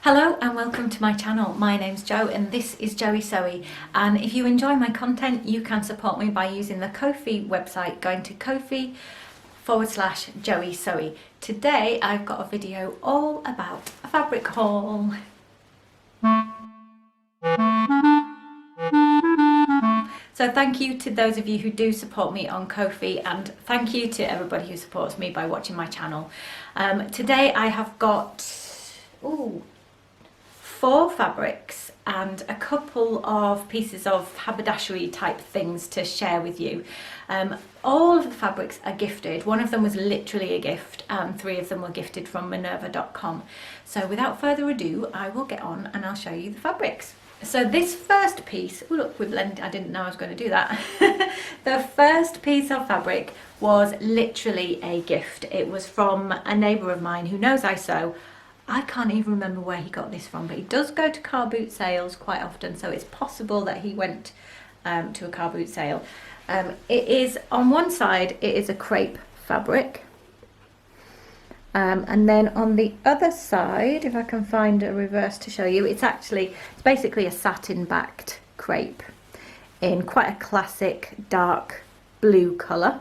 Hello and welcome to my channel. My name's Jo and this is Joey Sewy, and if you enjoy my content you can support me by using the Ko-fi website, going to ko-fi/Joey Sewy. Today I've got a video all about a fabric haul. So thank you to those of you who do support me on Ko-fi, and thank you to everybody who supports me by watching my channel. Today I have got 4 fabrics and a couple of pieces of haberdashery type things to share with you. All of the fabrics are gifted. One of them was literally a gift and 3 of them were gifted from minerva.com. So without further ado, I will get on and I'll show you the fabrics. So this first piece, oh look, we blended, I didn't know I was going to do that. The first piece of fabric was literally a gift. It was from a neighbour of mine who knows I sew. I can't even remember where he got this from, but he does go to car boot sales quite often, so it's possible that he went to a car boot sale. It is, on one side, it is a crepe fabric. And then on the other side, if I can find a reverse to show you, it's basically a satin backed crepe in quite a classic dark blue colour.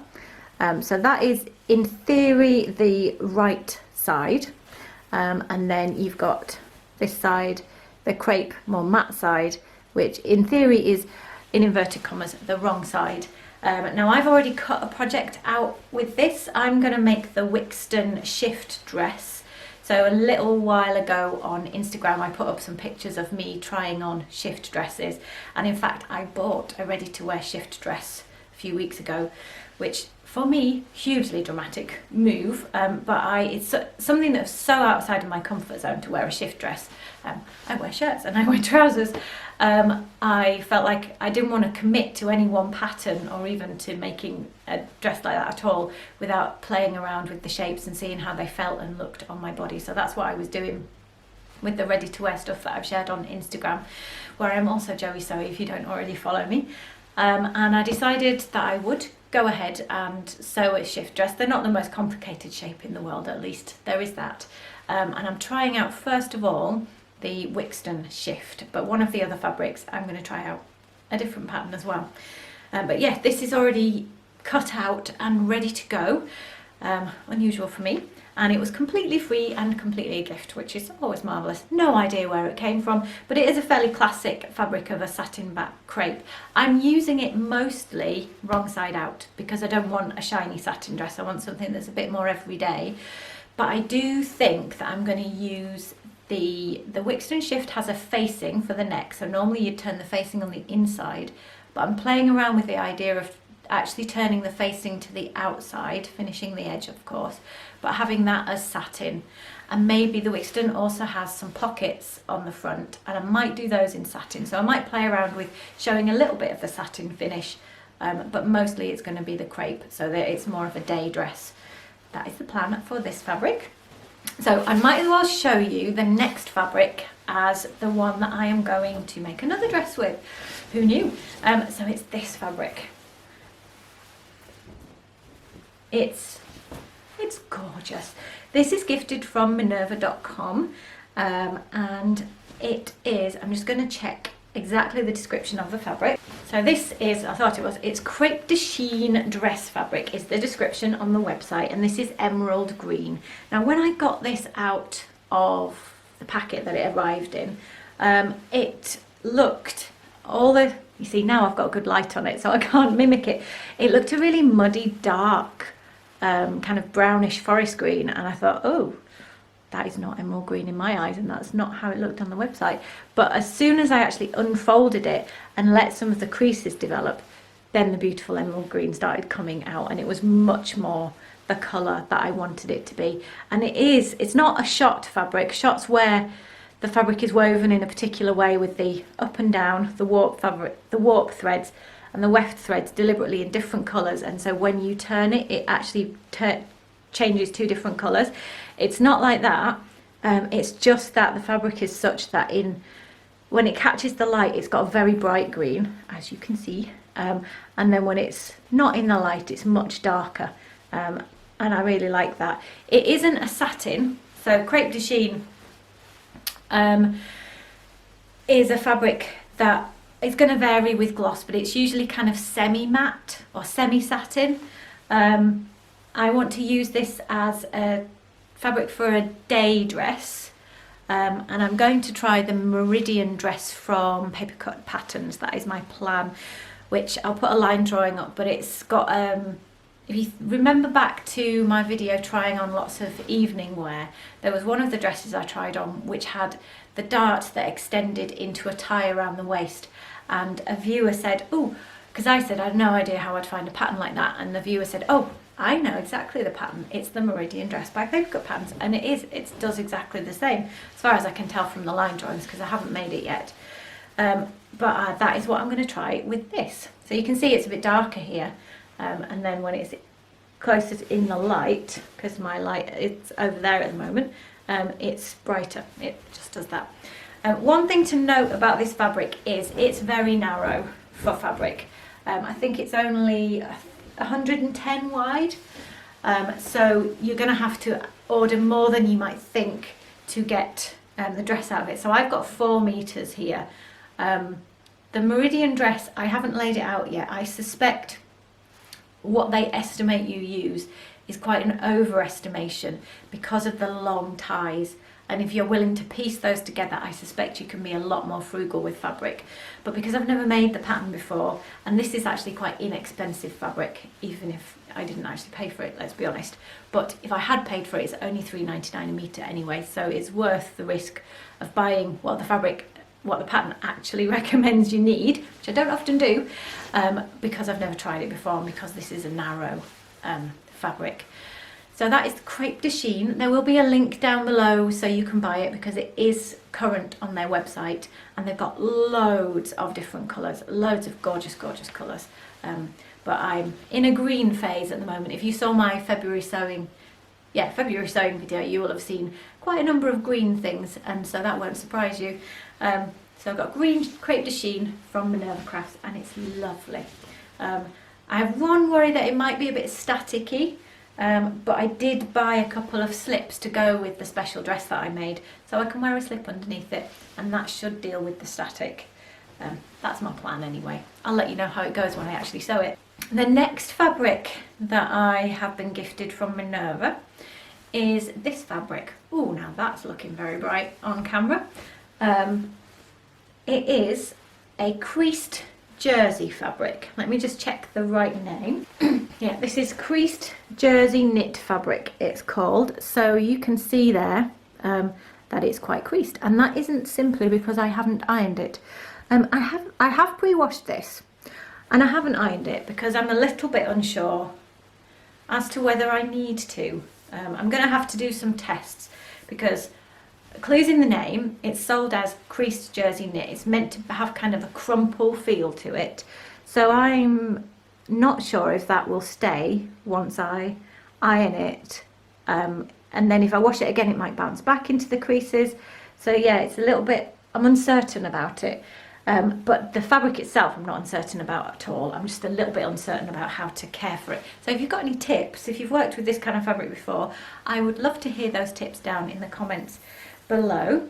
So that is in theory the right side. And then you've got this side, the crepe more matte side, which in theory is, in inverted commas, the wrong side. Now I've already cut a project out with this. I'm going to make the Wixton shift dress. So a little while ago on Instagram I put up some pictures of me trying on shift dresses, and in fact I bought a ready-to-wear shift dress a few weeks ago, which for me, hugely dramatic move, but it's something that's so outside of my comfort zone to wear a shift dress. I wear shirts and I wear trousers. I felt like I didn't want to commit to any one pattern or even to making a dress like that at all without playing around with the shapes and seeing how they felt and looked on my body. So that's what I was doing with the ready-to-wear stuff that I've shared on Instagram, where I'm also Joey Sewy if you don't already follow me. And I decided that I would go ahead and sew a shift dress. They're not the most complicated shape in the world, at least there is that. And I'm trying out first of all the Wixton shift, but one of the other fabrics I'm going to try out a different pattern as well. But yeah, this is already cut out and ready to go. Unusual for me. And it was completely free and completely a gift, which is always marvellous. No idea where it came from, but it is a fairly classic fabric of a satin back crepe. I'm using it mostly wrong side out because I don't want a shiny satin dress. I want something that's a bit more everyday. But I do think that I'm going to use the Wixton shift has a facing for the neck. So normally you'd turn the facing on the inside, but I'm playing around with the idea of actually turning the facing to the outside, finishing the edge of course, but having that as satin. And maybe the Wixton also has some pockets on the front, and I might do those in satin. So I might play around with showing a little bit of the satin finish, but mostly it's going to be the crepe so that it's more of a day dress. That is the plan for this fabric. So I might as well show you the next fabric as the one that I am going to make another dress with. Who knew? So it's this fabric. It's gorgeous. This is gifted from minerva.com, and it is, I'm just going to check exactly the description of the fabric. So this is, it's crepe de chine dress fabric is the description on the website, and this is emerald green. Now when I got this out of the packet that it arrived in, it looked, you see now I've got a good light on it so I can't mimic it. It looked a really muddy, dark, kind of brownish forest green, and I thought, oh, that is not emerald green in my eyes, and that's not how it looked on the website. But as soon as I actually unfolded it and let some of the creases develop, then the beautiful emerald green started coming out, and it was much more the colour that I wanted it to be. And it's not a shot fabric. Shots where the fabric is woven in a particular way with the up and down, the warp threads and the weft threads deliberately in different colours, and so when you turn it, it actually changes 2 different colours. It's not like that. It's just that the fabric is such that when it catches the light, it's got a very bright green, as you can see, and then when it's not in the light, it's much darker, and I really like that. It isn't a satin, so crepe de chine is a fabric that is going to vary with gloss, but it's usually kind of semi-matte or semi-satin. I want to use this as a fabric for a day dress, and I'm going to try the Meridian dress from Paper Cut Patterns. That is my plan, which I'll put a line drawing up, but it's got, if you remember back to my video trying on lots of evening wear, there was one of the dresses I tried on which had the dart that extended into a tie around the waist, and a viewer said, oh, because I said I had no idea how I'd find a pattern like that, and the viewer said, oh, I know exactly the pattern. It's the Meridian dress by Paper Cut Patterns, and it does exactly the same as far as I can tell from the line drawings, because I haven't made it yet. But that is what I'm going to try with this. So you can see it's a bit darker here, and then when it's closer in the light, because my light it's over there at the moment, it's brighter. It just does that. One thing to note about this fabric is it's very narrow for fabric. I think it's only 110 wide, so you're going to have to order more than you might think to get the dress out of it. So I've got 4 meters here. The Meridian dress, I haven't laid it out yet. I suspect what they estimate you use is quite an overestimation because of the long ties, and if you're willing to piece those together, I suspect you can be a lot more frugal with fabric. But because I've never made the pattern before, and this is actually quite inexpensive fabric, even if I didn't actually pay for it, let's be honest, but if I had paid for it, it's only £3.99 a metre anyway, so it's worth the risk of buying what the pattern actually recommends you need, which I don't often do, because I've never tried it before and because this is a narrow fabric. So that is the crepe de chine. There will be a link down below so you can buy it, because it is current on their website, and they've got loads of different colours, loads of gorgeous, gorgeous colours. But I'm in a green phase at the moment. If you saw my February sewing video, you will have seen quite a number of green things, and so that won't surprise you. So I've got green crepe de chine from Minerva Crafts, and it's lovely. I have one worry that it might be a bit staticky, but I did buy a couple of slips to go with the special dress that I made, so I can wear a slip underneath it, and that should deal with the static. That's my plan anyway. I'll let you know how it goes when I actually sew it. The next fabric that I have been gifted from Minerva is this fabric. Oh, now that's looking very bright on camera. It is a creased jersey fabric. Let me just check the right name. Yeah, this is creased jersey knit fabric, it's called. So you can see there that it's quite creased, and that isn't simply because I haven't ironed it. I have pre-washed this, and I haven't ironed it because I'm a little bit unsure as to whether I need to. I'm going to have to do some tests, because clues in the name, it's sold as creased jersey knit. It's meant to have kind of a crumple feel to it. So I'm not sure if that will stay once I iron it. And then if I wash it again, it might bounce back into the creases. So yeah, it's a little bit, I'm uncertain about it. But the fabric itself, I'm not uncertain about at all. I'm just a little bit uncertain about how to care for it. So if you've got any tips, if you've worked with this kind of fabric before, I would love to hear those tips down in the comments below.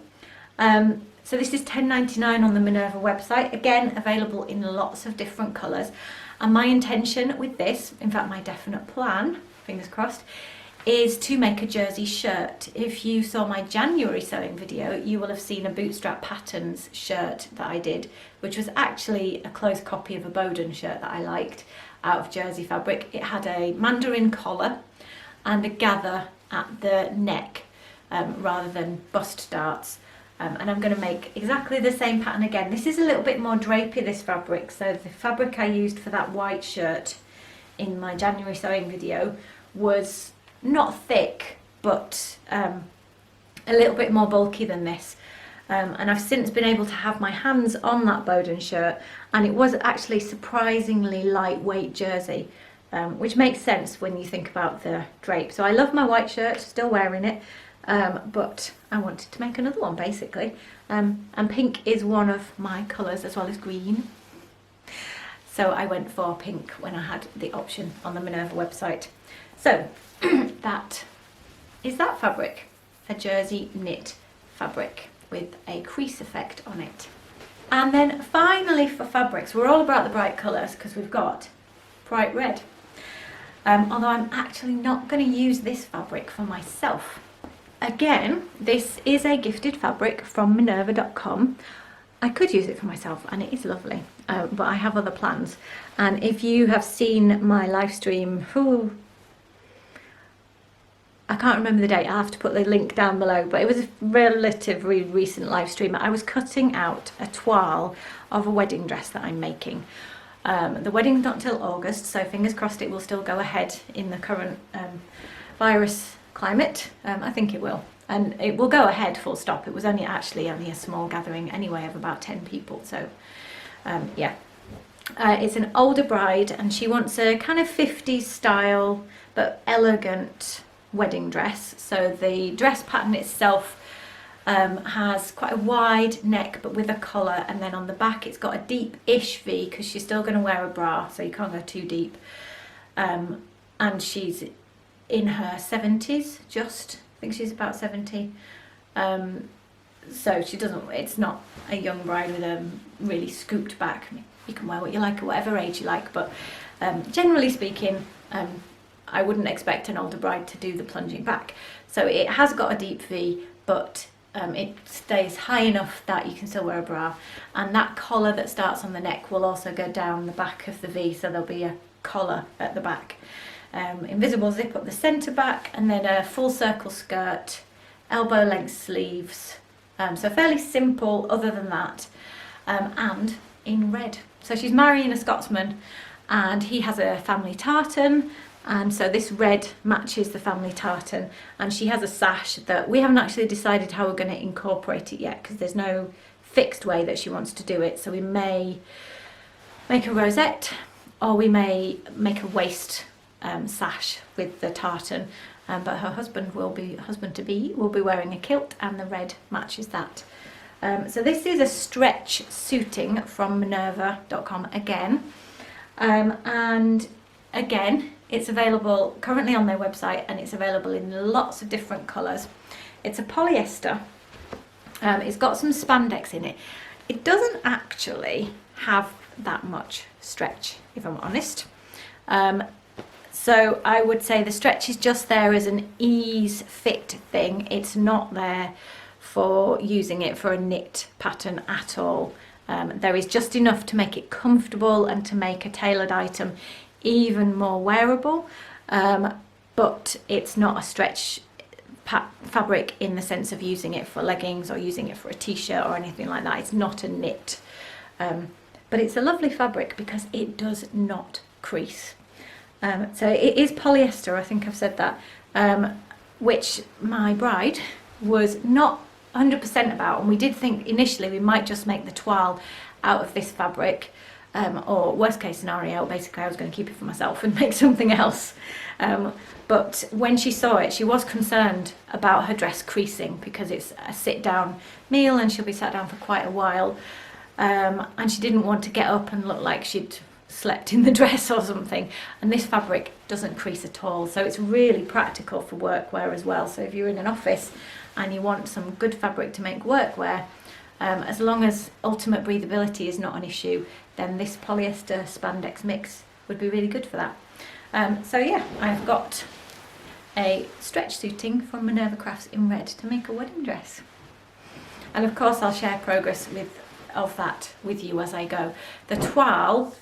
So this is £10.99 on the Minerva website, again available in lots of different colours, and my intention with this, in fact my definite plan, fingers crossed, is to make a jersey shirt. If you saw my January sewing video, you will have seen a Bootstrap Patterns shirt that I did, which was actually a close copy of a Bowden shirt that I liked out of jersey fabric. It had a mandarin collar and a gather at the neck, rather than bust darts, and I'm going to make exactly the same pattern again. This is a little bit more drapey, this fabric, so the fabric I used for that white shirt in my January sewing video was not thick, but a little bit more bulky than this, and I've since been able to have my hands on that Bowden shirt, and it was actually surprisingly lightweight jersey, which makes sense when you think about the drape. So I love my white shirt, still wearing it, but I wanted to make another one basically, and pink is one of my colours as well as green, so I went for pink when I had the option on the Minerva website. So that is that fabric, a jersey knit fabric. with a crease effect on it. And then finally for fabrics, we're all about the bright colours because we've got bright red. Although I'm actually not going to use this fabric for myself. Again, this is a gifted fabric from minerva.com. I could use it for myself and it is lovely, but I have other plans. And if you have seen my live stream, I can't remember the date, I'll have to put the link down below, but it was a relatively recent live stream. I was cutting out a toile of a wedding dress that I'm making. The wedding's not till August, so fingers crossed it will still go ahead in the current virus climate. I think it will. And it will go ahead full stop. It was only a small gathering anyway of about 10 people. So yeah, it's an older bride and she wants a kind of 50s style but elegant wedding dress. So the dress pattern itself has quite a wide neck but with a collar, and then on the back it's got a deep-ish V because she's still going to wear a bra, so you can't go too deep. And she's in her 70s, I think she's about 70. So she doesn't, it's not a young bride with a really scooped back. You can wear what you like at whatever age you like, but generally speaking, I wouldn't expect an older bride to do the plunging back. So it has got a deep V, but it stays high enough that you can still wear a bra. And that collar that starts on the neck will also go down the back of the V, so there'll be a collar at the back. Invisible zip up the centre back, and then a full circle skirt, elbow length sleeves. So fairly simple other than that, and in red. So she's marrying a Scotsman and he has a family tartan, and so this red matches the family tartan, and she has a sash that we haven't actually decided how we're going to incorporate it yet because there's no fixed way that she wants to do it. So we may make a rosette or we may make a waist sash with the tartan, but her husband-to-be will be wearing a kilt, and the red matches that. So this is a stretch suiting from minerva.com again, and again it's available currently on their website, and it's available in lots of different colours. It's a polyester. It's got some spandex in it. It doesn't actually have that much stretch, if I'm honest. So I would say the stretch is just there as an ease fit thing. It's not there for using it for a knit pattern at all. There is just enough to make it comfortable and to make a tailored item even more wearable, but it's not a stretch fabric in the sense of using it for leggings or using it for a t-shirt or anything like that. It's not a knit, but it's a lovely fabric because it does not crease. So it is polyester, I think I've said that, which my bride was not 100% about, and we did think initially we might just make the toile out of this fabric, or worst case scenario, basically I was going to keep it for myself and make something else. But when she saw it, she was concerned about her dress creasing because it's a sit down meal and she'll be sat down for quite a while, and she didn't want to get up and look like she'd slept in the dress or something, and this fabric doesn't crease at all, so it's really practical for workwear as well. So if you're in an office and you want some good fabric to make workwear, as long as ultimate breathability is not an issue, then this polyester spandex mix would be really good for that. So yeah, I've got a stretch suiting from Minerva Crafts in red to make a wedding dress, and of course I'll share progress of that with you as I go. The toile,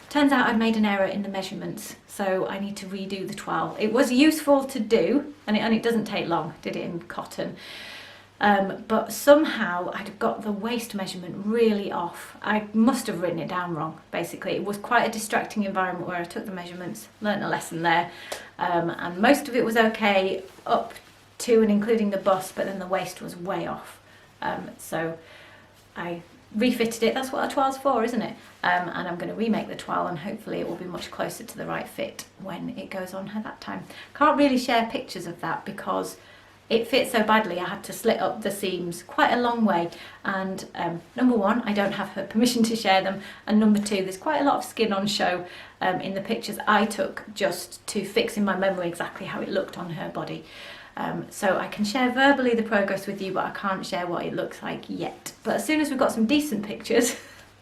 turns out I'd made an error in the measurements, so I need to redo the toile. It was useful to do, and it doesn't take long. I did it in cotton, but somehow I'd got the waist measurement really off. I must have written it down wrong, basically. It was quite a distracting environment where I took the measurements, learnt a lesson there, and most of it was okay up to and including the bust, but then the waist was way off. So I refitted it. That's what a toile's for, isn't it? And I'm going to remake the toile, and hopefully it will be much closer to the right fit when it goes on her that time. Can't really share pictures of that because it fits so badly. I had to slit up the seams quite a long way, and number one, I don't have her permission to share them, and number two, there's quite a lot of skin on show in the pictures I took just to fix in my memory exactly how it looked on her body. So I can share verbally the progress with you, but I can't share what it looks like yet. But as soon as we've got some decent pictures,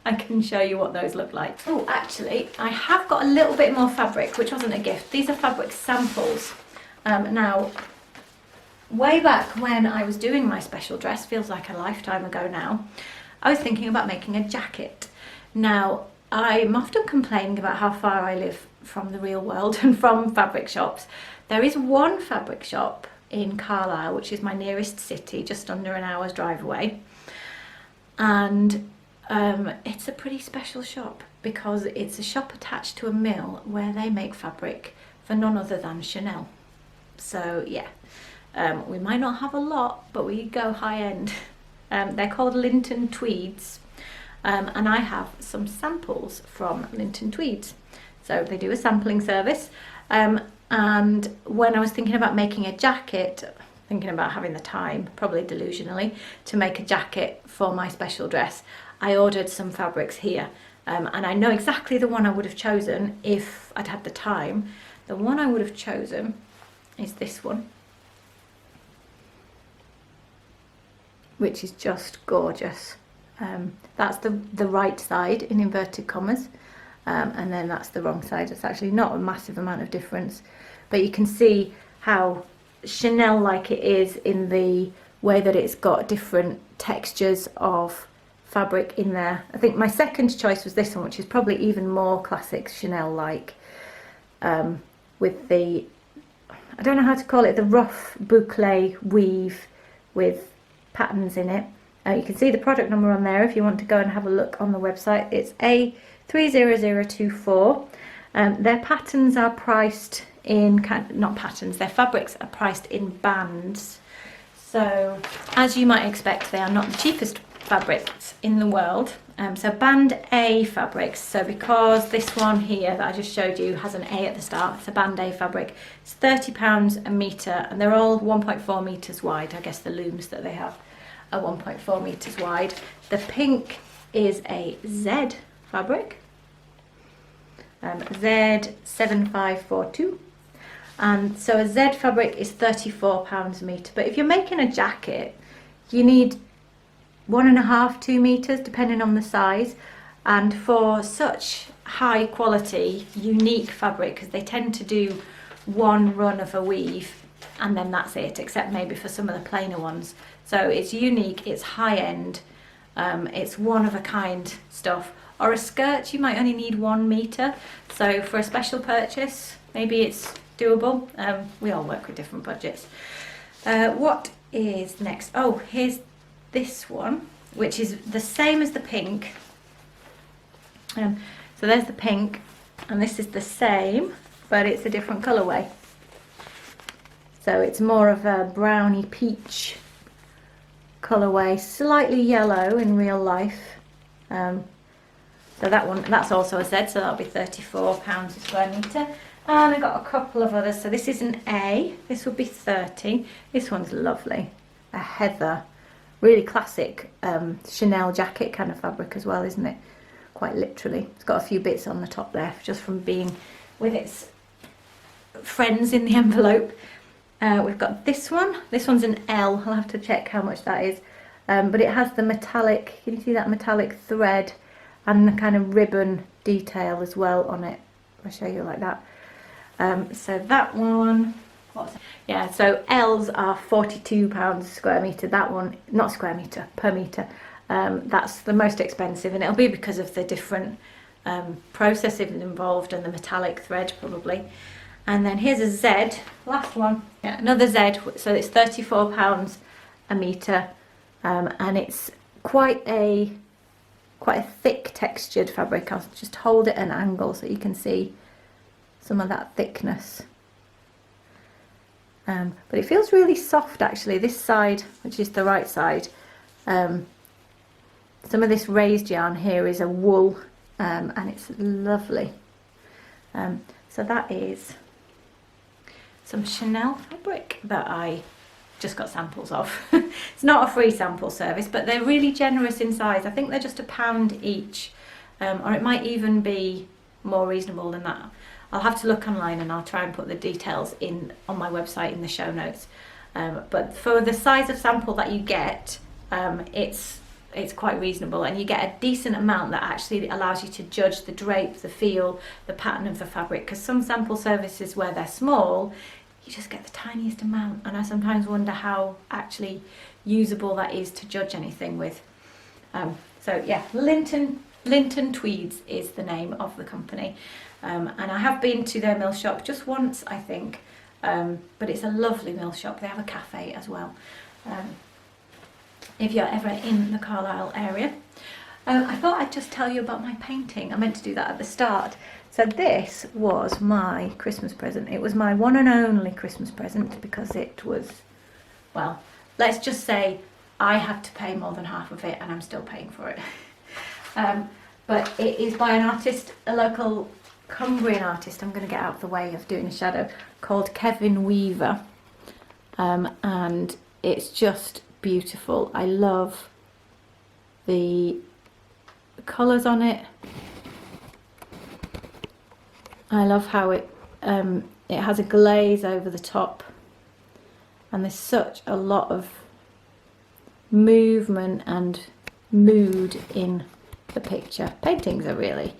I can show you what those look like. Oh, actually, I have got a little bit more fabric, which wasn't a gift. These are fabric samples. Now, way back when I was doing my special dress, feels like a lifetime ago now, I was thinking about making a jacket. Now, I'm often complaining about how far I live from the real world and from fabric shops. There is one fabric shop in Carlisle, which is my nearest city, just under an hour's drive away. And it's a pretty special shop because it's a shop attached to a mill where they make fabric for none other than Chanel. So yeah, we might not have a lot, but we go high end. They're called Linton Tweeds, and I have some samples from Linton Tweeds. So they do a sampling service. And when I was thinking about making a jacket, thinking about having the time, probably delusionally, to make a jacket for my special dress, I ordered some fabrics here. And I know exactly the one I would have chosen if I'd had the time. The one I would have chosen is this one, which is just gorgeous. That's the right side in inverted commas. And then that's the wrong side. It's actually not a massive amount of difference, but you can see how Chanel-like it is in the way that it's got different textures of fabric in there. I think my second choice was this one, which is probably even more classic Chanel-like, with the, I don't know how to call it, the rough boucle weave with patterns in it. You can see the product number on there if you want to go and have a look on the website. It's A30024. Their patterns are priced in, not patterns, their fabrics are priced in bands. So as you might expect, they are not the cheapest fabrics in the world. So band A fabrics, so because this one here that I just showed you has an A at the start, it's a band A fabric. It's £30 a metre, and they're all 1.4 metres wide. I guess the looms that they have are 1.4 metres wide. The pink is a Z fabric, Z7542, and so a Z fabric is £34 a metre. But if you're making a jacket, you need 1.5 to 2 meters depending on the size, and for such high quality unique fabric, because they tend to do one run of a weave and then that's it, except maybe for some of the plainer ones. So it's unique, it's high end, it's one of a kind stuff. Or a skirt, you might only need 1 meter, so for a special purchase maybe it's doable. We all work with different budgets. What is next? Oh, here's this one, which is the same as the pink. So there's the pink, and this is the same, but it's a different colourway. So it's more of a browny peach colourway, slightly yellow in real life. So that one, that's also a Z, so that'll be £34 a square metre. And I got a couple of others. So this is an A, this would be 30. This one's lovely, a heather. Really classic Chanel jacket kind of fabric as well, isn't it? Quite literally. It's got a few bits on the top there just from being with its friends in the envelope. We've got this one. This one's an L. I'll have to check how much that is. But it has the metallic, can you see that metallic thread and the kind of ribbon detail as well on it. I'll show you like that. So that one, yeah, so L's are £42 a square metre. That one, not square metre, per metre. That's the most expensive, and it'll be because of the different processing involved and the metallic thread probably. And then here's a Z, last one, yeah, another Z, so it's £34 a metre, and it's quite a thick textured fabric. I'll just hold it at an angle so you can see some of that thickness. But it feels really soft actually, this side, which is the right side. Some of this raised yarn here is a wool, and it's lovely. So that is some Chanel fabric that I just got samples of. It's not a free sample service, but they're really generous in size. I think they're just £1 each, or it might even be more reasonable than that. I'll have to look online and I'll try and put the details in on my website in the show notes. but for the size of sample that you get, it's quite reasonable, and you get a decent amount that actually allows you to judge the drape, the feel, the pattern of the fabric, because some sample services where they're small, you just get the tiniest amount, and I sometimes wonder how actually usable that is to judge anything with. So yeah, Linton Tweeds is the name of the company, and I have been to their mill shop just once, I think, but it's a lovely mill shop. They have a cafe as well, if you're ever in the Carlisle area. I thought I'd just tell you about my painting. I meant to do that at the start. So this was my Christmas present. It was my one and only Christmas present because it was, well, let's just say I had to pay more than half of it, and I'm still paying for it. But it is by an artist, a local Cumbrian artist. I'm going to get out of the way of doing a shadow, called Kevin Weaver, and it's just beautiful. I love the colours on it. I love how it has a glaze over the top, and there's such a lot of movement and mood in the picture. Paintings are really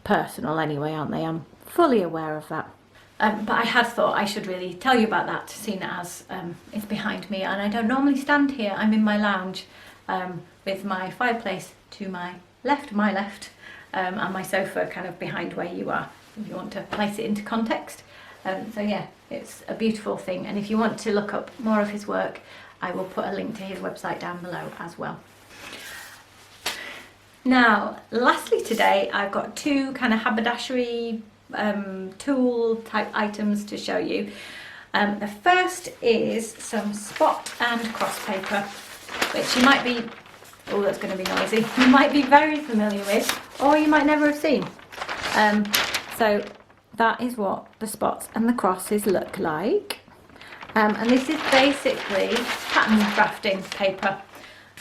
personal anyway, aren't they? I'm fully aware of that. But I had thought I should really tell you about that, seeing as it's behind me, and I don't normally stand here. I'm in my lounge with my fireplace to my left, and my sofa kind of behind where you are, if you want to place it into context. So yeah, it's a beautiful thing, and if you want to look up more of his work, I will put a link to his website down below as well. Now, lastly today, I've got two kind of haberdashery tool type items to show you. The first is some spot and cross paper, which you might be, oh, that's going to be noisy, you might be very familiar with, or you might never have seen. So that is what the spots and the crosses look like. And this is basically pattern drafting paper.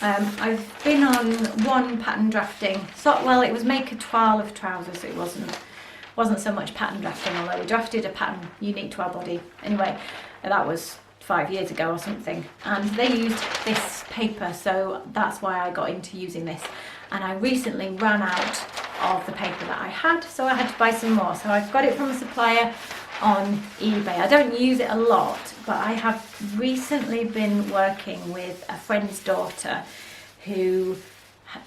I've been on one pattern drafting, so, well, it was make a toile of trousers. It wasn't so much pattern drafting, although we drafted a pattern unique to our body. Anyway, that was 5 years ago or something, and they used this paper, so that's why I got into using this. And I recently ran out of the paper that I had, so I had to buy some more. So I've got it from a supplier on eBay. I don't use it a lot, but I have recently been working with a friend's daughter who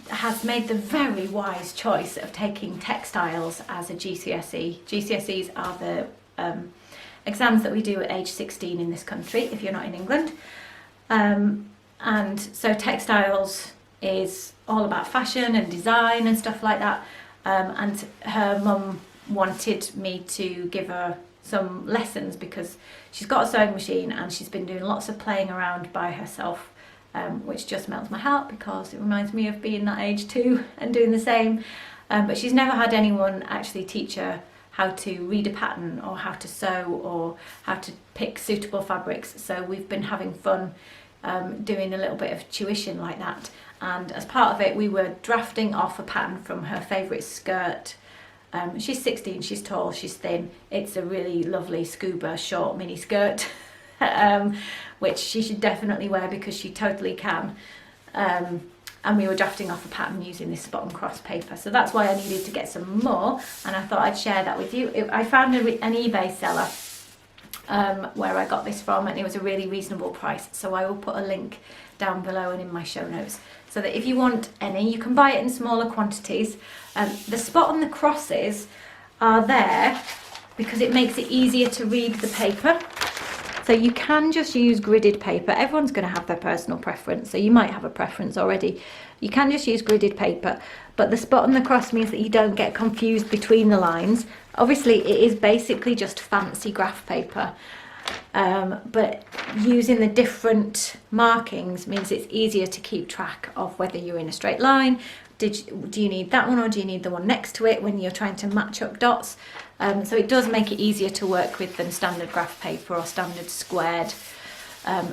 has made the very wise choice of taking textiles as a GCSE. GCSEs are the exams that we do at age 16 in this country, if you're not in England. And so textiles is all about fashion and design and stuff like that. And her mum wanted me to give her some lessons because she's got a sewing machine and she's been doing lots of playing around by herself, which just melts my heart because it reminds me of being that age too and doing the same. But she's never had anyone actually teach her how to read a pattern or how to sew or how to pick suitable fabrics. So we've been having fun doing a little bit of tuition like that. And as part of it, we were drafting off a pattern from her favourite skirt. She's 16, she's tall, she's thin. It's a really lovely scuba short mini skirt, which she should definitely wear because she totally can. And we were drafting off a pattern using this spot and cross paper. So that's why I needed to get some more, and I thought I'd share that with you. I found an eBay seller where I got this from, and it was a really reasonable price. So I will put a link down below and in my show notes, so that if you want any, you can buy it in smaller quantities. The spot and the crosses are there because it makes it easier to read the paper. So you can just use gridded paper. Everyone's going to have their personal preference, so you might have a preference already. You can just use gridded paper, but the spot and the cross means that you don't get confused between the lines. Obviously, it is basically just fancy graph paper, but using the different markings means it's easier to keep track of whether you're in a straight line. Do you need that one or do you need the one next to it when you're trying to match up dots? So it does make it easier to work with than standard graph paper or standard squared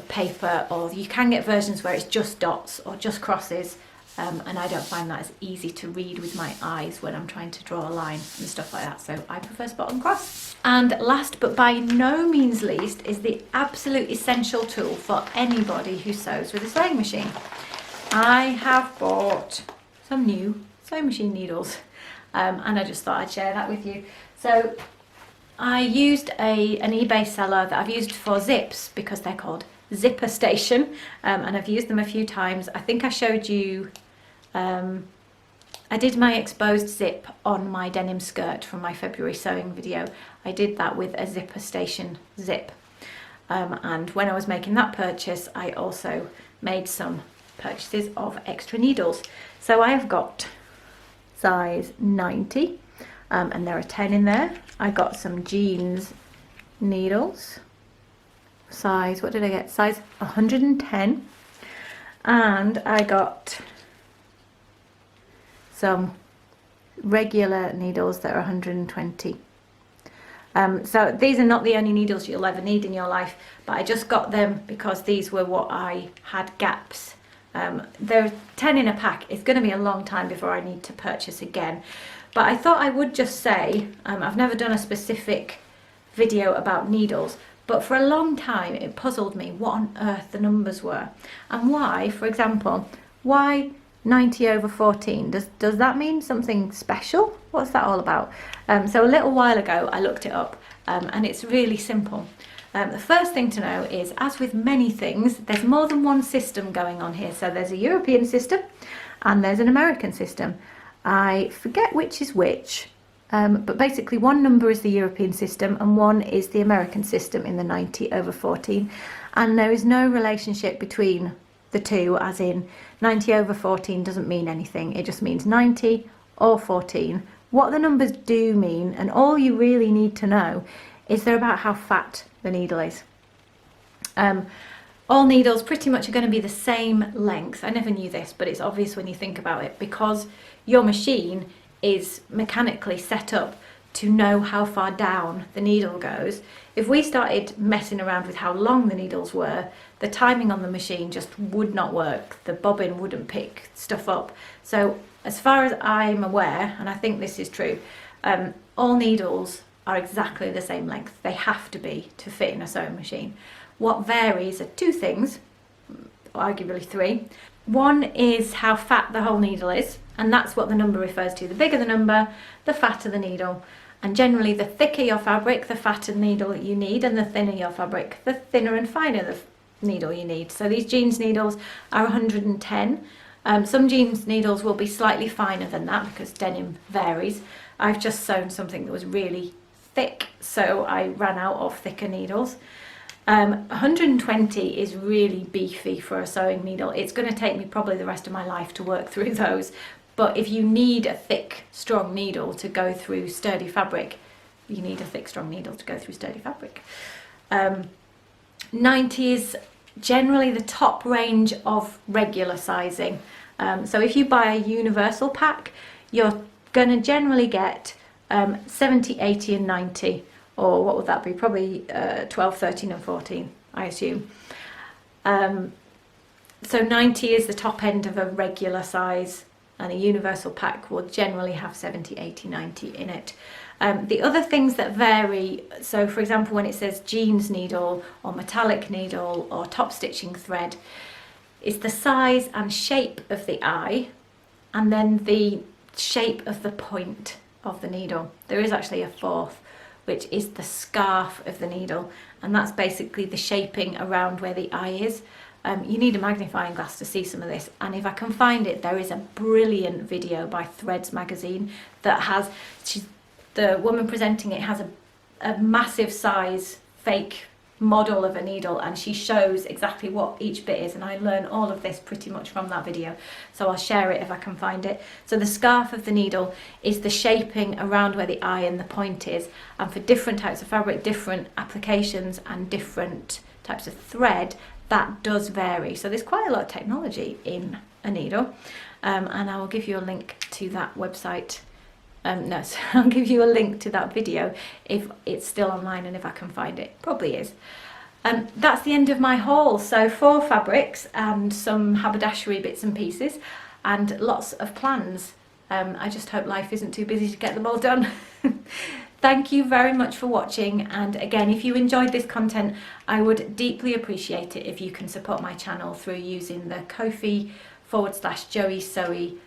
paper, or you can get versions where it's just dots or just crosses, and I don't find that as easy to read with my eyes when I'm trying to draw a line and stuff like that, so I prefer spot and cross. And last but by no means least is the absolute essential tool for anybody who sews with a sewing machine. I have bought some new sewing machine needles, and I just thought I'd share that with you. So I used an eBay seller that I've used for zips because they're called Zipper Station, and I've used them a few times. I think I showed you, I did my exposed zip on my denim skirt from my February sewing video. I did that with a Zipper Station zip, and when I was making that purchase I also made some purchases of extra needles. So I have got size 90, and there are 10 in there. I got some jeans needles, size, what did I get? Size 110, and I got some regular needles that are 120. So these are not the only needles you'll ever need in your life, but I just got them because these were what I had gaps. There are 10 in a pack. It's going to be a long time before I need to purchase again, but I thought I would just say, I've never done a specific video about needles, but for a long time it puzzled me what on earth the numbers were and why, for example, why 90/14? Does that mean something special? What's that all about? So a little while ago I looked it up, and it's really simple. The first thing to know is, as with many things, there's more than one system going on here. So there's a European system and there's an American system. I forget which is which, but basically one number is the European system and one is the American system in the 90/14, and there is no relationship between the two, as in 90/14 doesn't mean anything. It just means 90 or 14. What the numbers do mean, and all you really need to know, is they're about how fat the needle is. All needles pretty much are going to be the same length. I never knew this, but it's obvious when you think about it, because your machine is mechanically set up to know how far down the needle goes. If we started messing around with how long the needles were, the timing on the machine just would not work. The bobbin wouldn't pick stuff up. So as far as I'm aware, and I think this is true, all needles are exactly the same length. They have to be to fit in a sewing machine. What varies are two things, arguably three. One is how fat the whole needle is, and that's what the number refers to. The bigger the number, the fatter the needle. And generally the thicker your fabric, the fatter the needle you need, and the thinner your fabric, the thinner and finer the needle you need. So these jeans needles are 110. Some jeans needles will be slightly finer than that because denim varies. I've just sewn something that was really thick, so I ran out of thicker needles. 120 is really beefy for a sewing needle. It's going to take me probably the rest of my life to work through those, but if you need a thick, strong needle to go through sturdy fabric, you need a thick, strong needle to go through sturdy fabric. 90 is generally the top range of regular sizing. So if you buy a universal pack, you're going to generally get 70, 80 and 90, or what would that be? Probably 12, 13 and 14, I assume. So 90 is the top end of a regular size, and a universal pack will generally have 70, 80, 90 in it. The other things that vary, so for example when it says jeans needle or metallic needle or top stitching thread, is the size and shape of the eye, and then the shape of the point of the needle. There is actually a fourth, which is the scarf of the needle, and that's basically the shaping around where the eye is. You need a magnifying glass to see some of this, and if I can find it, there is a brilliant video by Threads magazine that has, the woman presenting it has a massive size fake model of a needle, and she shows exactly what each bit is, and I learn all of this pretty much from that video, so I'll share it if I can find it. So the scarf of the needle is the shaping around where the eye and the point is, and for different types of fabric, different applications and different types of thread, that does vary. So there's quite a lot of technology in a needle, and I will give you a link to that website. So I'll give you a link to that video if it's still online and if I can find it. Probably is. That's the end of my haul. So 4 fabrics and some haberdashery bits and pieces. and lots of plans. I just hope life isn't too busy to get them all done. Thank you very much for watching, and again, if you enjoyed this content, I would deeply appreciate it if you can support my channel through using the Ko-fi/Joey Sewy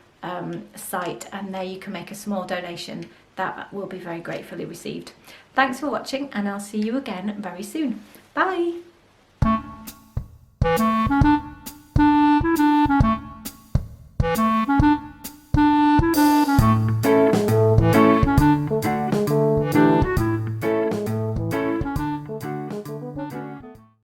site, and there you can make a small donation. That will be very gratefully received. Thanks for watching, and I'll see you again very soon. Bye!